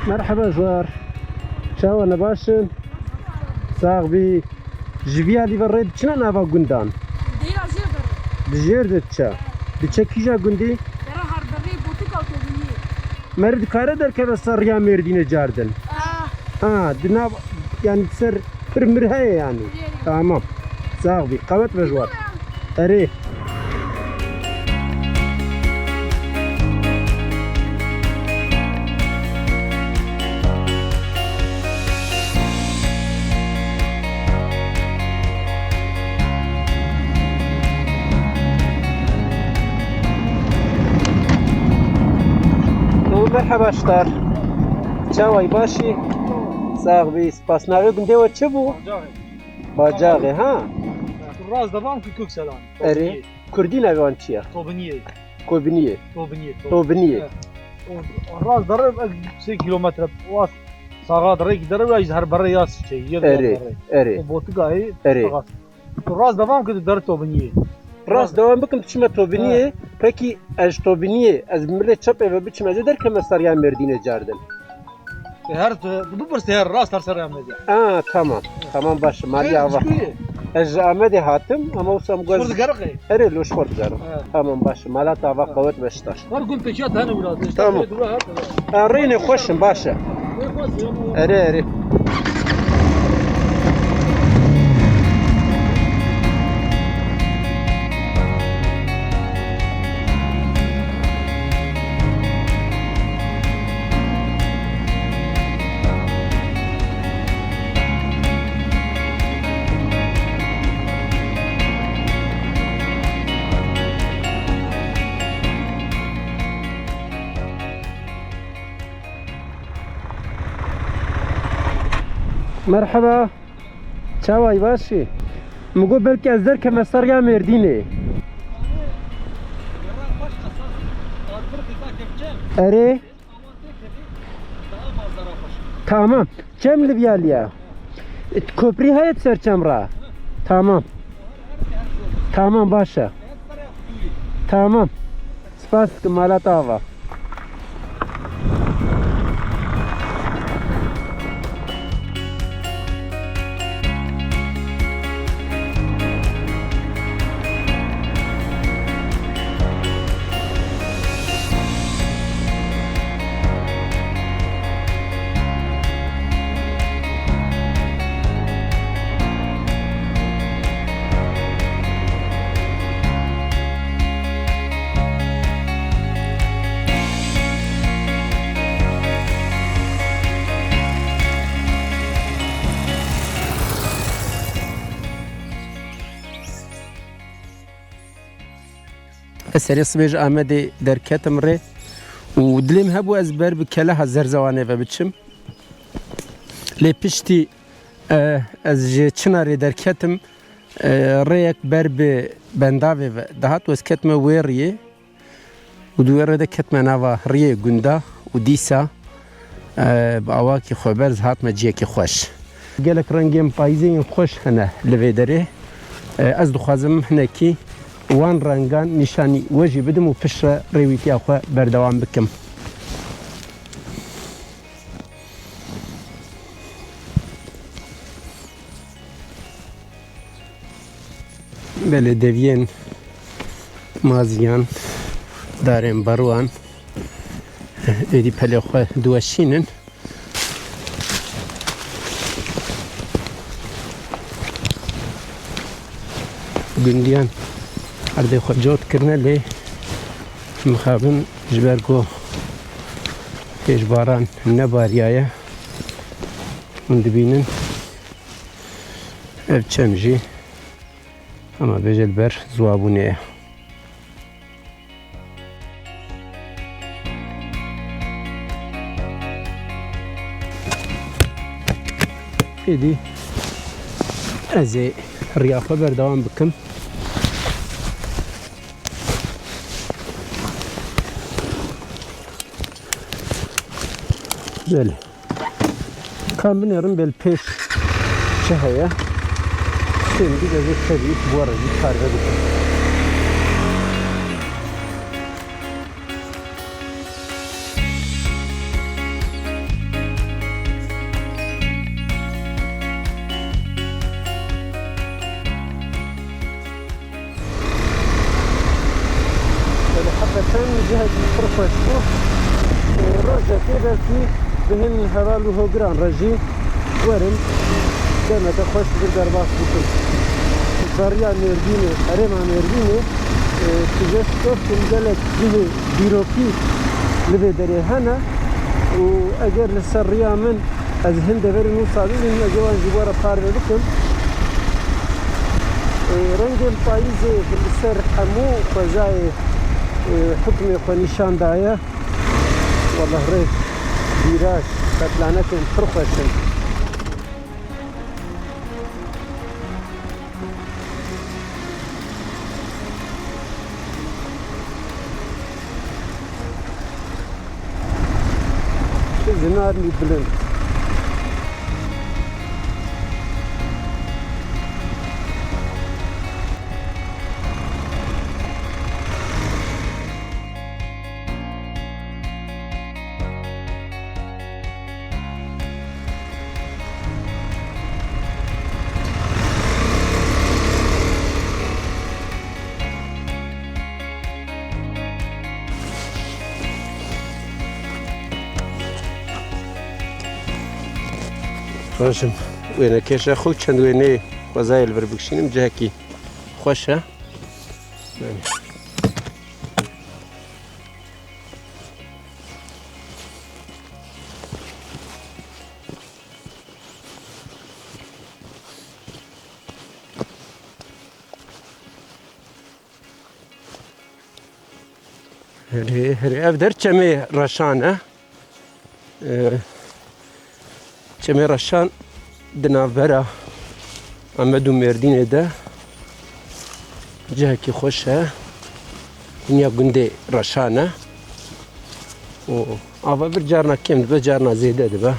مرحبا جوار شاو انا باشن صاحبي جویا دی ورید چنا ناوا گوندان دیرا جیبر دجیر دچا دچا کیجا گوندی درا هر دغه بوتیک اوتوبیلی مرد کاره در که بسر یا مردینه جاردن دنا yani ser firmir هي yani tamam صاحبي قوت بجوار اري مرحبا شتار چاوای باشی صاحبی سپاس ناوی گنده چه بو؟ باجاغه ها؟ راز دوام که کوک سلام اره کردی ناوی آن چیه؟ توبنیه کوبنیه توبنیه راز داره 3 کیلومتر واس ساغا داره که داره ویز هر بره یاس چه اره بوتگاهی اره راز دوام که داره توبنیه راست دوام بکن چما توبنیه پکی از توبنیه از مره چپه و بچم از در که مسریان مردینه جاردن هر بپرسته هر راست هر سر آمده tamam باشه مالی آوا از آمده هاتم اما وسام گوز خورد گرقه اره لوش خورد گرم tamam باشه مالات آوا قوت بشتر هر گون پیشات هنو ولاد تمام رینه خوشم باشه اره مرحبا چاوای باشی مگو بلکه از در که مسریان مردینه اره tamam چم لبیالیا کپری هایت سرچم را tamam باشه tamam سپاس که مالات آوا سری صبح آمده در کتم ره و دلم هبو از بر بکله زرزوانه و بچم لپشتی از چناری در کتم ریک بر به بنداوی و دهات و از کتم ویریه و دویره ده کتم نوا ریه گنده و دیسا با آواکی خوبرز هات مجیه که خوش گلک رنگیم پایزین خوش هنه لوی داره از دخوازم هنه کی وان رنگان نشانی وجه بدم و پشت رویتی آخوا بردوام بکم بله دوین مازیان داریم بروان ایدی پلی خوا دوشینن گندیان أرضي خجوت كرنا لي مخابن جبركو إجباران نباريايا وندبينن بتشمجي أما بيجي البر زوابونيا إيدي أزي رياضة بردوام بكم بله كان بنيرم بالبيش شهية سين دي جزء كبير بورا دي خارجة بكم belki behin heval ve hogran raji varım demete hoş bir derbas bukum. Barya merdini, arema merdini size stofun gelek gibi büroki libe deri hana و اگر لسریا من از هند بریم و صادق این جوان جوار پار بکن رنگ پاییز بسر همو فضای حکم خونیشان دایا والله ریف بیراش قتلانکن پرخوشن زنار می بلند باشم وینه کشه خوب چند وینه وزایل بر بکشینیم جهکی خوشه هری اف در چمی رشانه چمی رشان دنابرا آمدو مردینه ده جه کی خوشه دنیا گنده رشانه و آوا بر جارنا کم ده جارنا زیده ده با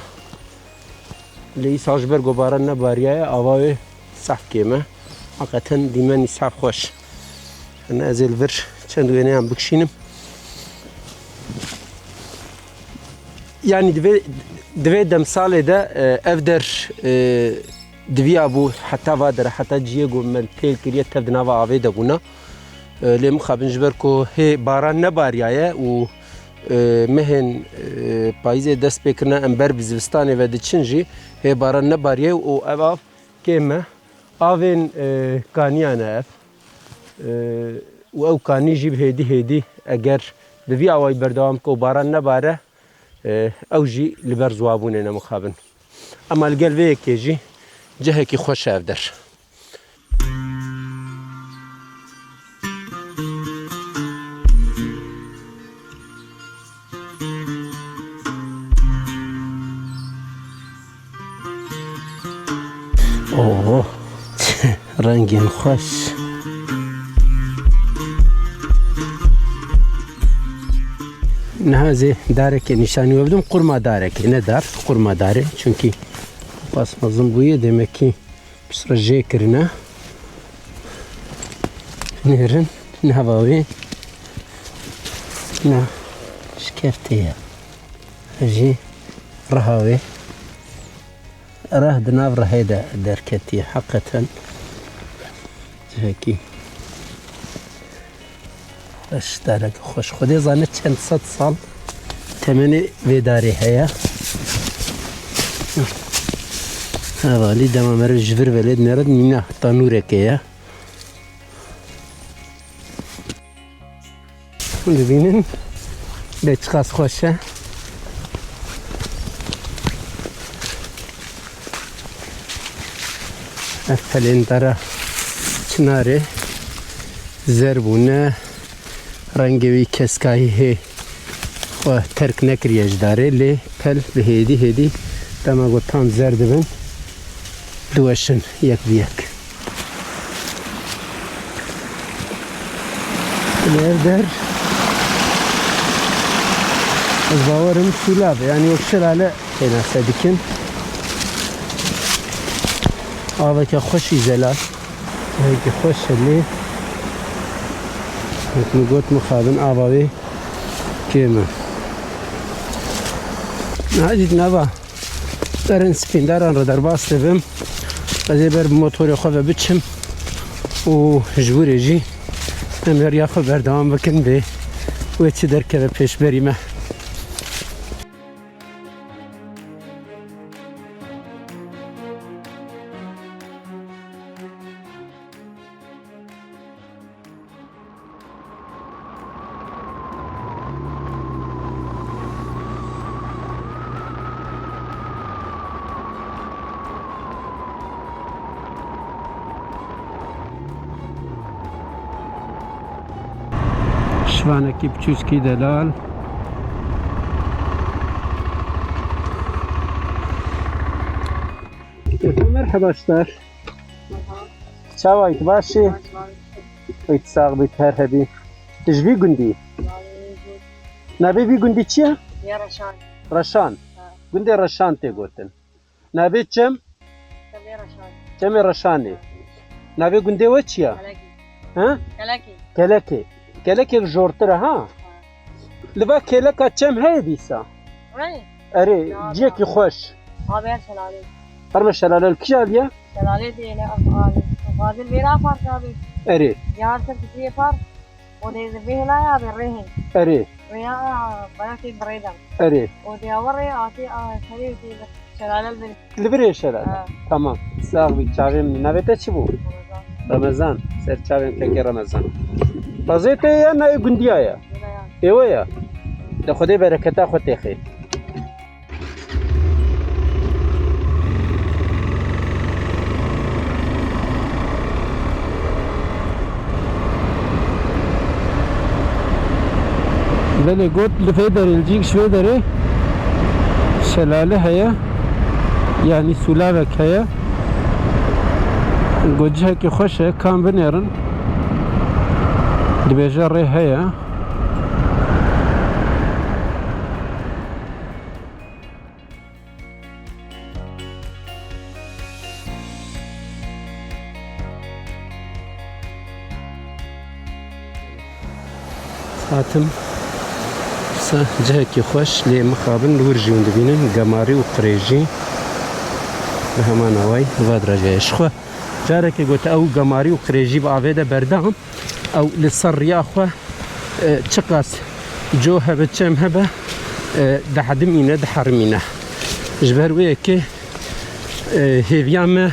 لی ساجبر گوبارن نباریه آوای صف کمه حقیقتا دیمانی صف خوش انا ازل بر چند وینه هم بکشینم yani dve demsale de ev der divya bu hatta vader hatta ciye gomel pel kiriye tev nava ave de buna lem xabin jber ko he baran ne bariye u mehen payze dest pekirne ember bizvistane ve de çinji he baran ne bariye u ev keme avin kaniyane ev u ev kani jib hedi eğer divya avay berdawam ko baran ne bare اوجی لبر زوابونه نمخابن اما القلب یکیجی جهه کی خوش افدر اوه رنگین خوش نهازه داره که نشانی بدم قرما داره که نه دار قرما داره çünkü basmazım buyu demek ki pişireceği kirine nerin ne havavi ne şkertiye هجی رهاوی راه دناو رهیده درکتی حقیقتا جهکی اشترک خوش خودی زنه چند صد سال تمنی ویداری هیا حوالی دمامر جبر ولید نرد نینا تانوره که یا ببینین به چقدر خوشه افلین داره چناره زربونه رنگوی کسکایی هی و ترک نکریج داره لی پل به هیدی دما گوتان زرد بن دوشن یک بیک در از باورم سولاب yani o şelale kenarsa dikin avaki hoş izelal avaki hoş li نقول مخابن آباوی کیمه نهایت نوا درن سپینداران را در باست بیم از بر موتور خواب بچم و جبوری جی امیر خواب بردام بکن به و چی در که پیش بریمه شوانکی بچوشکی دلال مرحبا اشتر چاوایت باشی؟ ایت ساق بیت هر هبی تجوی گندی؟ نبی بی گندی چیه؟ رشان رشان گندی رشان تی گوتن نبی چم؟ كلي رشان چم رشانی نبی گندی و چیه؟ كلاكي ها؟ كلاكي کلکی کلکی جورتره ها؟ لبا کلکا چم هی دیسا وين؟ اره جیکی خوش هذا شلالي ارم شلاله کیالیه؟ شلالي دي له افعال فاضل بيرا فار هذا اره يار سب كتير فار ودي زبيه لا يا بالرهن اره ويا بياكي بريدم اره ودي اوري اعطي شريف دي شلالة البنت لبری شلاله tamam sağ ol çavim nabete çi bu? Ramazan ser çavim peki Ramazan bazete ya ne gündiya ya evo ya de khode bereketa khote khe بله گوت لفه دریلجیک شوه داره شلاله هیا یعنی سولاوک هیا گوجه که خوشه کام بنیرن دبیجه ری هیا ساعتم جهكي خوش لي مخابن الورجي وندبينن قماري وقريجي بهمان هواي فاد رجاي شخوا جارك قلت او قماري وقريجي بافيدا بردام او للصر يا اخوه تشقاس جو هبه تشم هبه دحدمينه دحرمينه جبر ويكي هيفيام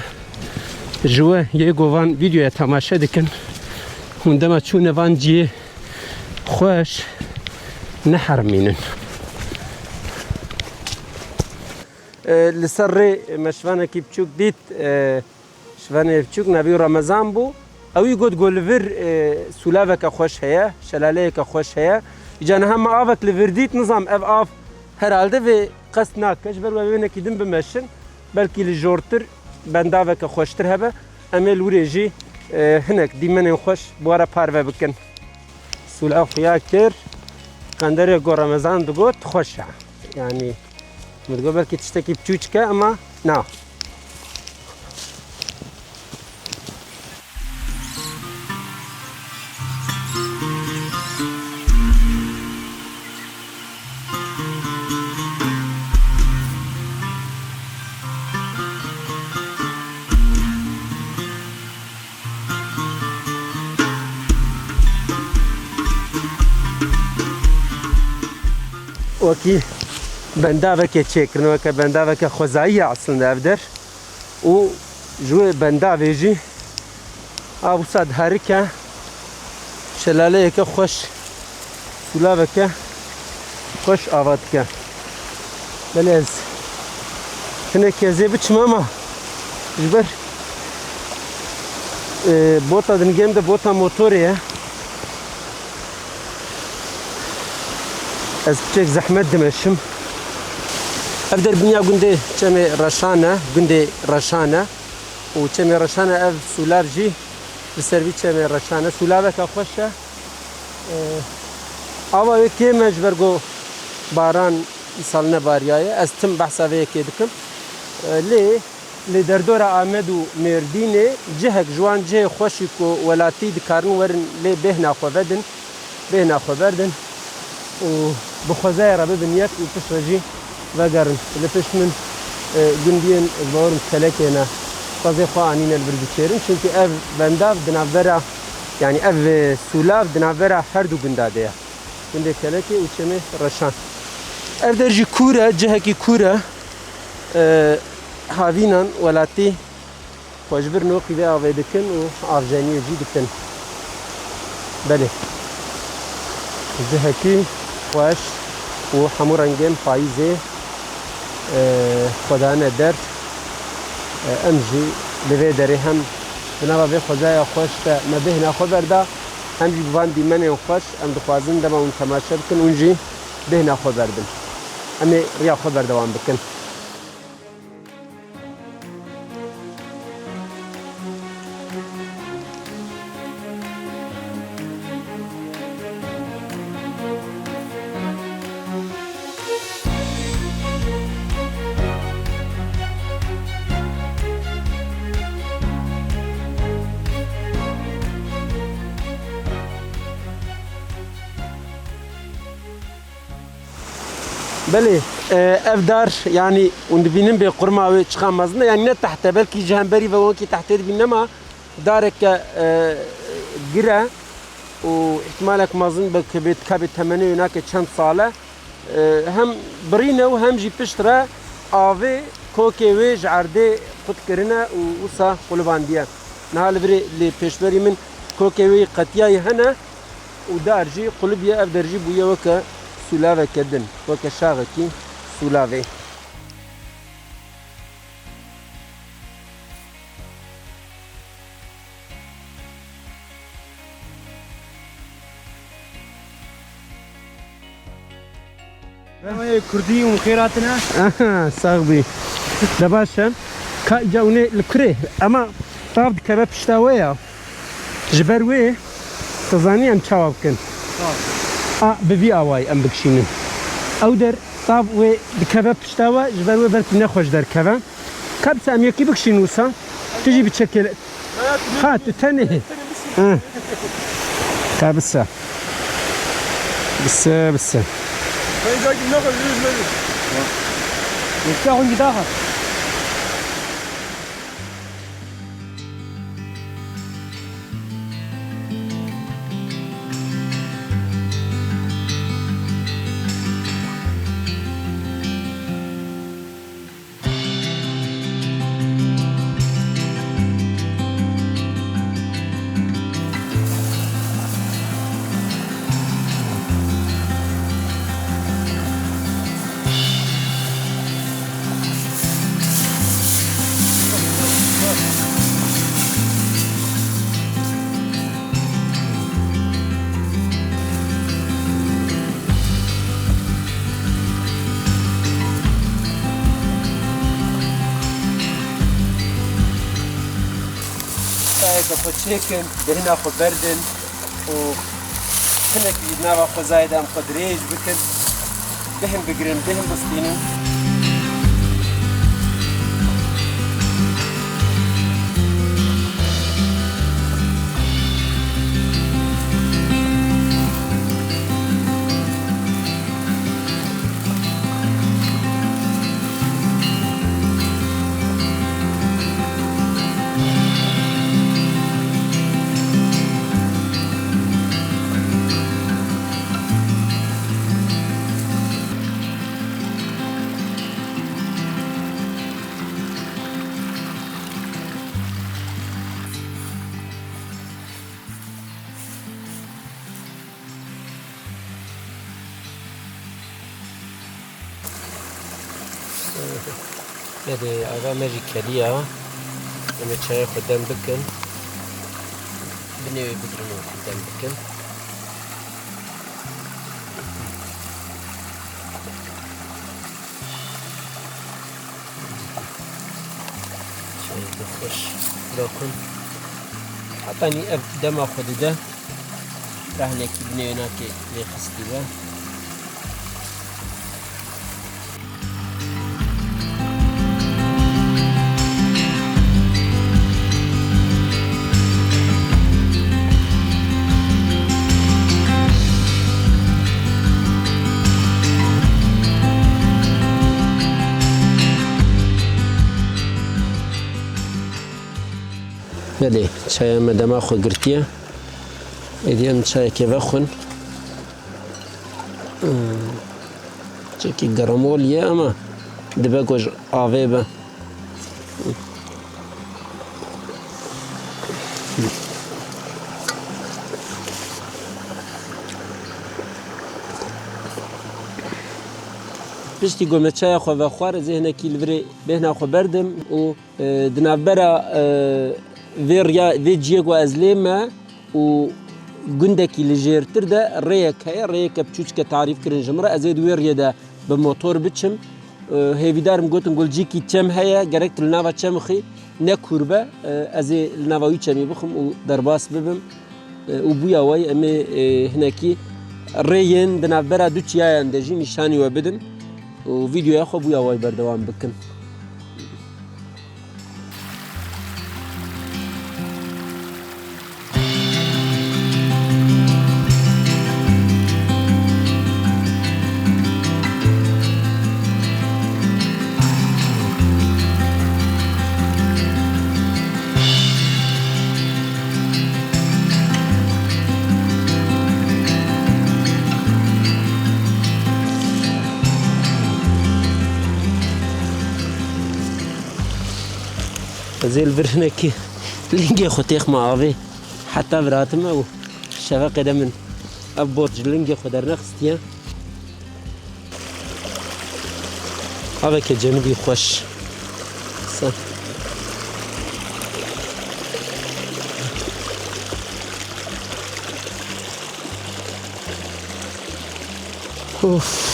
جوا يغوان فيديو تماشا دكن عندما تشون فان جي خوش نحرمينن لسري مشفانا كي بتشوك ديت شفانا بتشوك نبي رمضان بو او يقول جولفر سولافك خوش هيا شلاليك خوش هيا اجانا هم افك لفرديت نظام اف اف herhalde ve qasnak kejber ve bene kidim bemeşin belki li jortur bendavek xoştur hebe emel ureji hinek dimenen xoş bu ara parve bikin sula xiyaktir قندر گو رمضان دگوت خوشه یعنی مدگو بلکه تشتکی بچوچکه اما نه وكي بنداوك تشيكرن وك بنداوك خوزاية اصلا افدر و جو بنداويجي ابو صاد هاركا شلاليك خوش سلاوك خوش آواتك بلز هنا كزي بچماما جبر بوتا دنگم ده بوتا موتوريه از بچك زحمت دمشم ابدر بنيا گنده چمي رشانه و چمي رشانه اف سولار جي بسروي چمي رشانه سولارك خوشه اوا وكي مجبرگو باران سالنا بارياي از تم بحثا وكي دكم لي دردور احمد و مردينه جهك جوان جه خوشي كو ولاتي دكارن ورن لي بهنا خو بردن و بخوزای ربه بنیت و پش رجی وگرن لپش من گندین بارم کلکه نه قضیه خواه آنین البرد چیرن چونکه اف بنداف دنافورا yani ev sulav dinavera her du gundade gunde keleke u çeme raşan ev derji kura ceheki kura havinan welati xojbir noqi ve avedikin u arjaniye jidikin beli ceheki خوش و همو رنگین پاییزه خدا ندر امجی لوی داری هم بنابرای خدای خوش تا مبهنا خبر دا هم جی بوان دیمنه خوش ام دخوازن دما اون تماشا بکن اون جی بهنا خو بردن امی ریا خو بردوان بکن بله افدار يعني وندبينن بقرما وشخامزنا يعني نه تحت بلكي جهنبري ووكي تحت بينما دارك جرا واحتمالك مازن بك بيت كابت ثمانية هناك چند ساله هم برينا وهم جي بشترا آوي كوكي ويج عرضي خود كرنا ووسا قلبانديا نهال بري اللي بيشبري من كوكي وي قتياي هنا ودارجي قلبيا افدرجي بويا وكا سولاوه کردن وکه شاغه کی سولاوه ما كردي وخيراتنا صاحبي دباشم کا جاونه لکره اما طاب کباب پشتاویا جبروی تزانی ام چاو کن ببي اواي ام بكشينن او در طاب و بكباب پشتاوا جبر و برك نخوش در كبا كبس ام يكي بكشينوسا تجي بتشكل هات تاني كبسه بس فاذا جينا ناخذ رجل يفتحون جداها كفوتشيكن بهنا خو بردن و هناك يدنا خو زايد ام قدريج بكن بهم بقرن بهم بسطينن هذه أغا ماجي كاليا أنا شاي خدام بكن بنيوي بكرنو خدام بكن شاي بخش لكم حطاني أب دم أخذ ده راح نكي بنيوي ناكي ليخستي به بله چای مدام خو گرتیه ایدیم چای که بخون چکی گرمولیه اما دبه کج آوه به پشتی گومه چای خو بخوار ذهن کی لوری بهنا خو بردم و دنابرا ويريا فيجيغو ازليما و gundekî li jêrtir de rêyek heye rêyeke biçûçke tarîf kirin ji min re ez ê di wê rêyê de bi motor biçim hêvîdarim gotin gulcîkî çem heye gerek li nava çem xî ne kurbe ez ê li nava wî çemê bixim û derbas bibim û bûya wê em ê hinekî rêyên di navbera du çiyayan de jî nîşanî we bidin û vîdyoya xwe bûya wê berdewam bikin. زي البرنكي لينجي خوتيخ معاوي حتى براتما و شفاقي ده من أبوت لينجي خدر نخستيا هذا كجنبي خوش اوف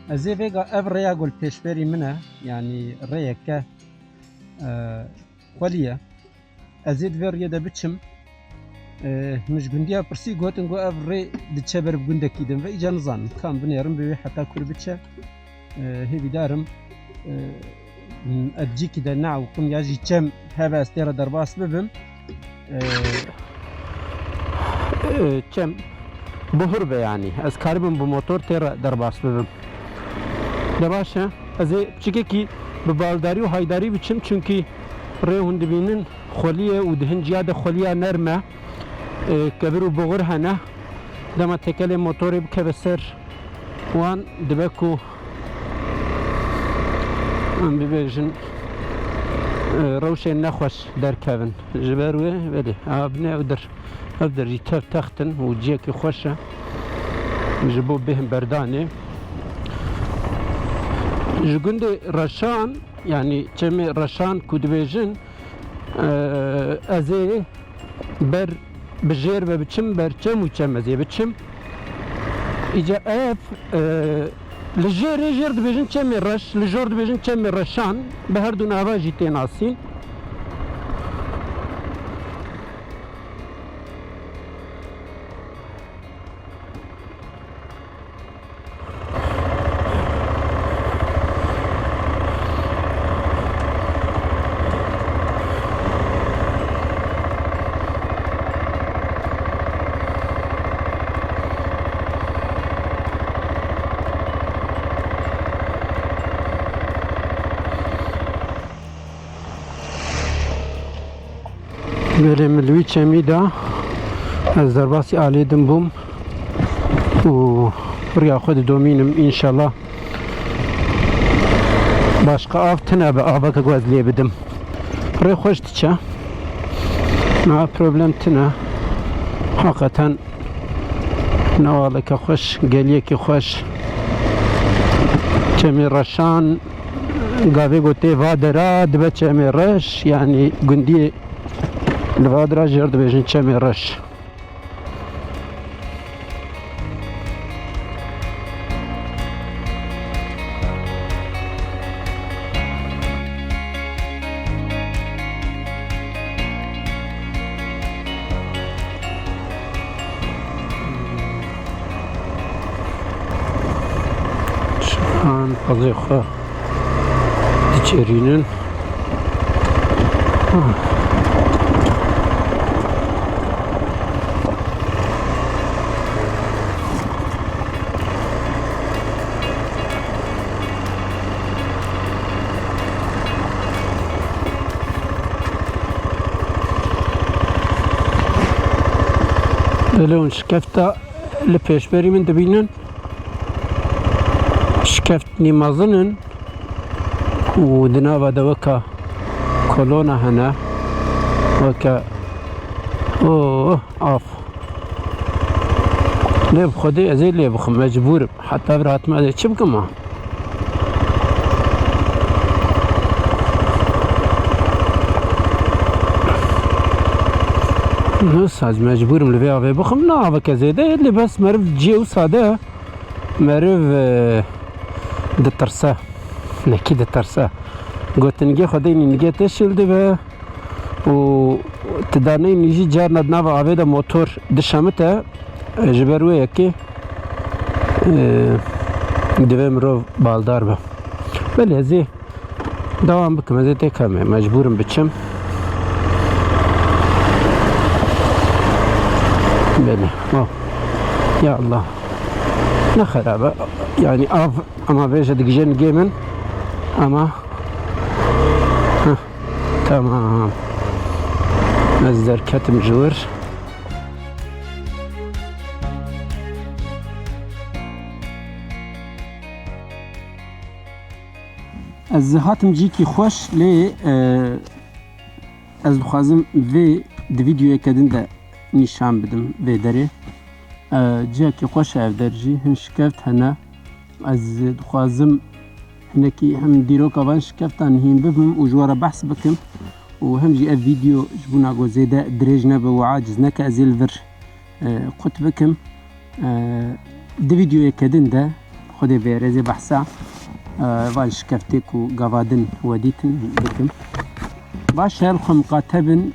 از ویگا اف ریا گل پیشبری منه یعنی ریا که خالیه از ید وریه ده بچم مش گندیا پرسی گوتن گو اف ری دچبر بگنده کیدم و ایجا نزان کام بنیارم به حتی کل بچه هی دارم ادجی که ده نعو کم یاجی چم هوا استیر درباس ببم چم بهر به یعنی از کاربم به موتور تیر درباس ببم دباشه از چیکه کی به بالداری و هایداری بچم چونکی ری هند بینن خلیه و دهن جیاد خلیه نرمه کبر و بغر هنه دم تکل موتوری بکه بسر وان دبکو من ببیجن روش نخوش در کون جبروه ولی ابنه و در جیتر تختن و جیه که خوشه جبو بهم بردانه جگند رشان یعنی چمی رشان کدویجن ازی بر بجیر و بچم بر چم و چم ازی بچم ایجا اف لجیر دبیجن چمی رش لجور دبیجن چمی رشان به هر دو نواجی تیناسین بریم لوی چمی دا از درباسی آلیدم بوم و بریا خود دومینم انشالله başka av tına be ava gözleyebildim. Buraya hoştu ça. Ne problem tına. Hakikaten ne valla ki hoş geliye ki hoş. Çemi raşan gavi gote vadera dve çemi raş yani gündi vadera jerd bejin çemi raş. Azıcık içerinin لون شكفتا لپیشبری من دبینن شكفت نمازنن ودنا بعد وكا كولونا هنا وكا اوه اف ليه بخدي ازي ليه بخ مجبور حتى برات ما چه بكم ساز مجبورم لبي أبي بخم ناوى كزيدة اللي بس مرف جيو سادة مرف دترسا نكيد دترسا قلت نجي خديني نجي تشيل دبا و تداني نيجي جارنا دناوا أبي ده موتور دشامته جبروي يكي دبا مرو بالدار به بله زي دوام بكم زي تكمل مجبورم بتشم بله يا الله نخرب يعني اما بيجا دقيقين جيمن اما تمام مصدر كتم جور از هاتم جيكي خوش لي از دخوازم في دي فيديو يكدن ده نشان بدم في داري جاكي خوش اف درجي هن شكفت هنا از دخوازم هناكي هم ديروك اوان شكفتان هين بفهم وجوارا بحث بكم وهم جي اف فيديو جبونا قو زيدا دريج نبا وعاجز نكا ازيلفر قط بكم دي فيديو يكدن ده خودي بيرزي بحثا وان شكفتك وقوادن وديتن بكم باش هالخم مقاتبن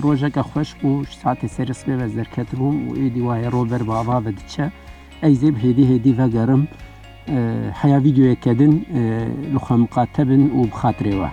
روجك خوش و ساعت سرس به وزر كتبهم و ايدي واي روبر بابا بدچا اي زيب هدي فقرم حيا فيديو يكدن لخم مقاتبن و بخاطري واه